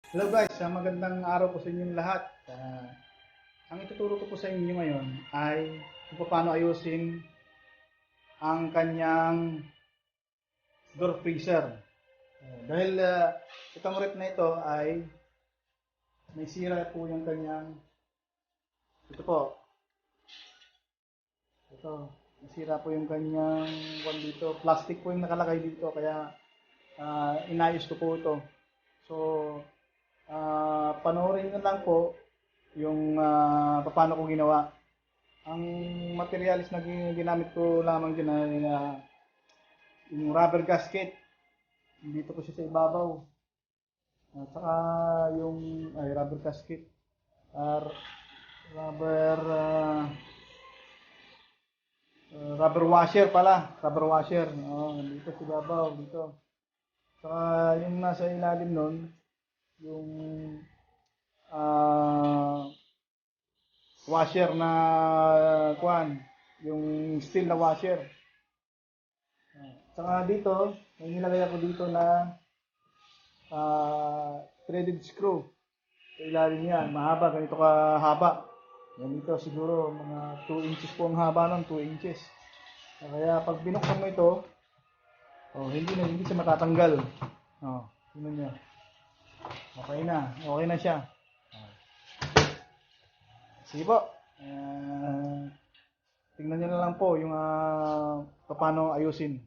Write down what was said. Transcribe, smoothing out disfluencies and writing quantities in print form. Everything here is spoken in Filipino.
Hello guys, magandang araw po sa inyong lahat. Ang ituturo ko po sa inyo ngayon ay kung paano ayusin ang kanyang door freezer. Dahil itong rep na ito ay may sira po yung kanyang, ito po, ito, nasira po yung kanyang dito. Plastic po yung nakalagay dito kaya inayos ko po ito. So, panoorin nyo lang po yung paano ko ginawa. Ang materials na ginamit ko lamang dyan ay yung rubber gasket. Dito po siya sa ibabaw. At saka yung rubber gasket. Rubber washer pala. Rubber washer. Dito sa ibabaw. Dito. Saka yung nasa ilalim nun, yung washer na kuan, yung steel na washer. Saka dito, may nilagay ako dito na threaded screw. Sa ilalim yan, mahaba, ganito kahaba. Yan dito siguro mga 2 inches po ang haba nun, 2 inches. Kaya pag binuksan mo ito, hindi siya matatanggal. Tingnan niyo. Okay na siya. Sige po. Tingnan niyo na lang po yung paano ayusin.